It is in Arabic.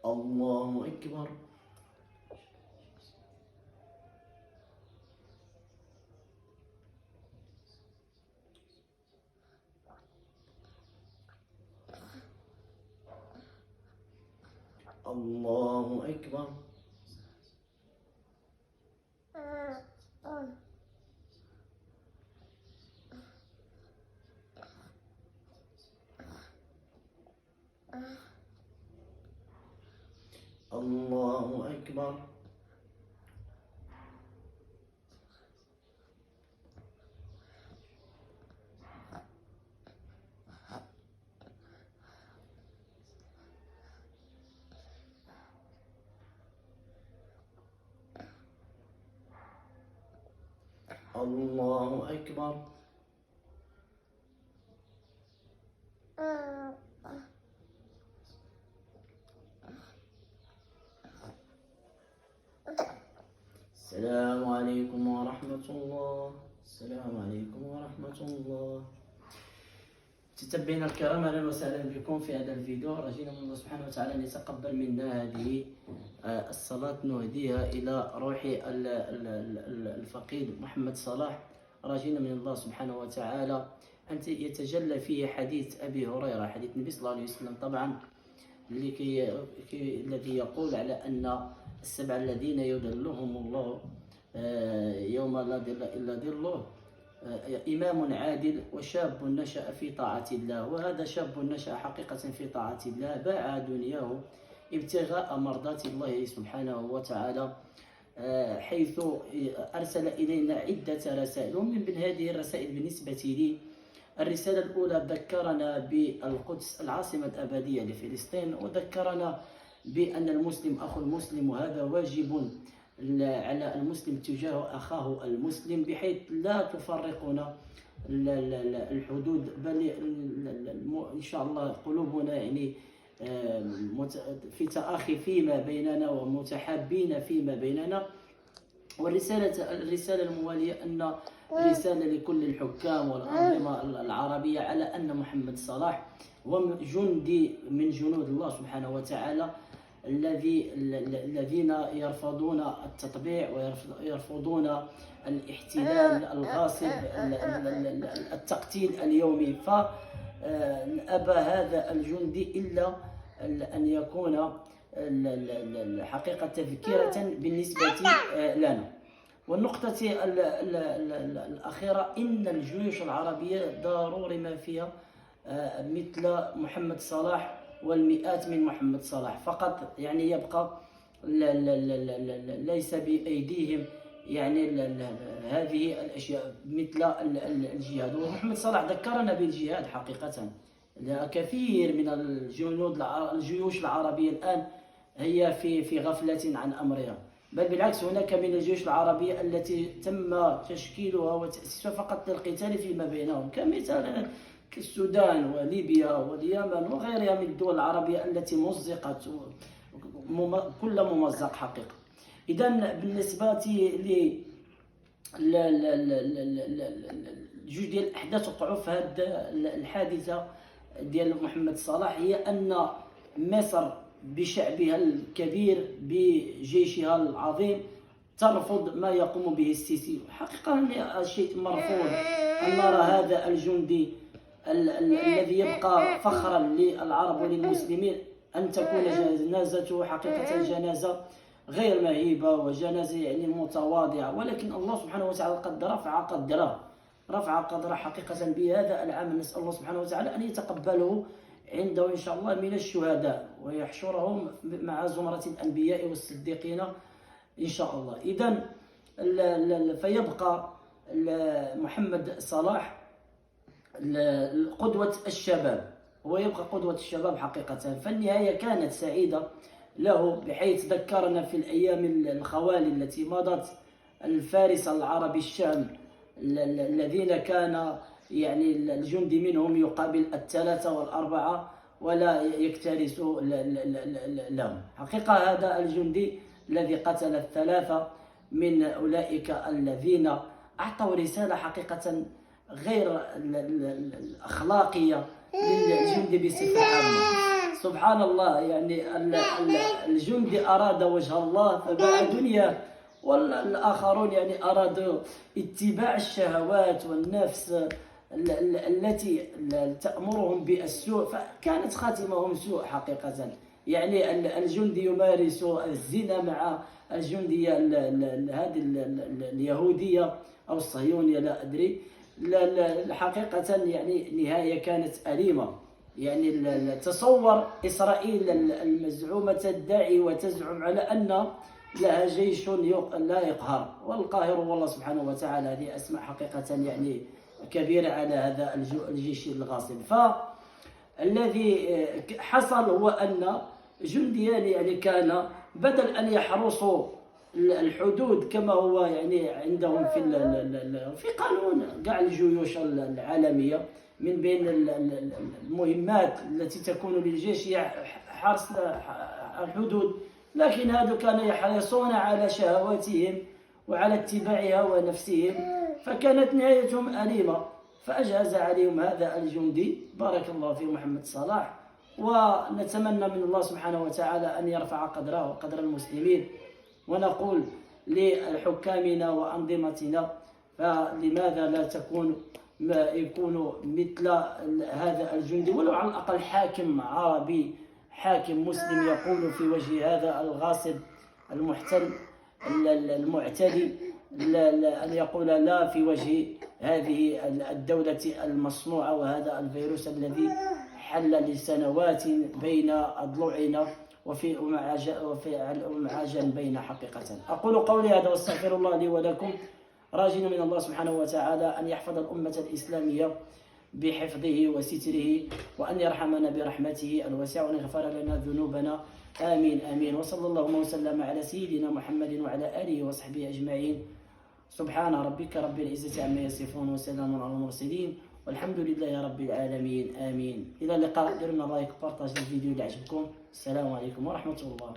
الله أكبر. الله أكبر. الله أكبر. الله أكبر. السلام عليكم ورحمة الله. السلام عليكم ورحمة الله. متتبعينا الكرام، اهلا وسهلا بكم في هذا الفيديو. رجينا من الله سبحانه وتعالى ان يتقبل منا هذه الصلاة، نهديها الى روح الفقيد محمد صلاح. رجينا من الله سبحانه وتعالى ان يتجلى فيه حديث ابي هريرة، حديث النبي صلى الله عليه وسلم طبعا، الذي يقول على ان السبع الذين يظلهم الله يوم لا ظل الا ظله: إمام عادل وشاب نشأ في طاعة الله. وهذا شاب نشأ حقيقة في طاعة الله، باع دنياه ابتغاء مرضات الله سبحانه وتعالى، حيث أرسل إلينا عدة رسائل. ومن بين هذه الرسائل بالنسبة لي الرسالة الأولى ذكرنا بالقدس العاصمة الأبدية لفلسطين، وذكرنا بأن المسلم أخو المسلم، وهذا واجب على المسلم تجاه أخاه المسلم، بحيث لا تفرقنا الحدود، بل إن شاء الله قلوبنا يعني في تآخي فيما بيننا ومتحابين فيما بيننا. الرسالة الموالية أن رسالة لكل الحكام والأنظمة العربية على أن محمد صلاح هو جندي من جنود الله سبحانه وتعالى، الذين يرفضون التطبيع ويرفضون الاحتلال الغاصب، التقتيل اليومي. فأبى هذا الجندي إلا أن يكون حقيقة تذكرة بالنسبة لنا. والنقطة الأخيرة: إن الجيوش العربية ضروري ما فيها مثل محمد صلاح والمئات من محمد صلاح فقط، يعني يبقى ليس بأيديهم يعني هذه الأشياء مثل الجهاد. ومحمد صلاح ذكرنا بالجهاد حقيقة. كثير من الجيوش العربية الآن هي في غفلة عن أمرها، بل بالعكس هناك من الجيوش العربية التي تم تشكيلها وتأسيسها فقط للقتال فيما بينهم، كمثال السودان وليبيا واليمن وغيرها من الدول العربية التي مزقت، كل ممزق حقيقة. إذا بالنسبة جوج ديال الأحداث وقعوا في هذه الحادثة ديال محمد صلاح، هي أن مصر بشعبها الكبير بجيشها العظيم ترفض ما يقوم به السيسي. حقيقة شيء مرفوض أن نرى هذا الجندي الذي يبقى فخرا للعرب وللمسلمين أن تكون جنازته حقيقة جنازة غير مهيبة وجنازة يعني متواضعة، ولكن الله سبحانه وتعالى قد رفع قدره حقيقة بهذا العمل. نسأل الله سبحانه وتعالى أن يتقبله عنده إن شاء الله من الشهداء ويحشرهم مع زمرة الأنبياء والصديقين إن شاء الله. إذن فيبقى محمد صلاح قدوة الشباب، هو يبقى قدوة الشباب حقيقة. فالنهاية كانت سعيدة له، بحيث ذكرنا في الأيام الخوالي التي مضت الفارس العربي الشام الذين كان يعني الجندي منهم يقابل 3 و4 ولا يكترث لهم. حقيقة هذا الجندي الذي قتل 3 من أولئك الذين أعطوا رسالة حقيقة غير الأخلاقية للجند بصفة عامة. سبحان الله، يعني الجندي أراد وجه الله فباع دنياه، والآخرون يعني أرادوا اتباع الشهوات والنفس التي تأمرهم بالسوء، فكانت خاتمهم سوء حقيقة. يعني الجندي يمارس الزنا مع الجندية هذه اليهودية أو الصهيونية لا أدري. حقيقة يعني نهاية كانت أليمة. يعني تصور إسرائيل المزعومة تدعي وتزعم على أن لها جيش لا يقهر، والقاهر والله سبحانه وتعالى. هذه أسماء حقيقة يعني كبيرة على هذا الجيش الغاصب. فالذي حصل هو أن جنديان يعني كان بدل أن يحرسوا الحدود كما هو يعني عندهم في قانون كاع الجيوش العالمية، من بين المهمات التي تكون للجيش هي حرس الحدود، لكن هذو كانوا يحرصون على شهواتهم وعلى اتباع هوى نفسهم، فكانت نهايتهم أليمة. فأجهز عليهم هذا الجندي بارك الله في محمد صلاح، ونتمنى من الله سبحانه وتعالى أن يرفع قدره وقدر المسلمين. ونقول لحكامنا وأنظمتنا، فلماذا لا يكون مثل هذا الجندي، ولو على الأقل حاكم عربي، حاكم مسلم يقول في وجه هذا الغاصب المحتل المعتدي، أن يقول لا في وجه هذه الدولة المصنوعة وهذا الفيروس الذي حل لسنوات بين أضلعنا وفي جنبينا حقيقة. أقول قولي هذا واستغفر الله لي ولكم، راجين من الله سبحانه وتعالى أن يحفظ الأمة الإسلامية بحفظه وستره، وأن يرحمنا برحمته الواسعة، وأن يغفر لنا ذنوبنا. آمين آمين. وصلى الله وسلم على سيدنا محمد وعلى آله وصحبه أجمعين. سبحان ربك رب العزة عما يصفون، وسلام على المرسلين، والحمد لله رب العالمين. آمين. إلى اللقاء. ديروا لنا لايك وبارطاج الفيديو اللي عجبكم. السلام عليكم ورحمة الله.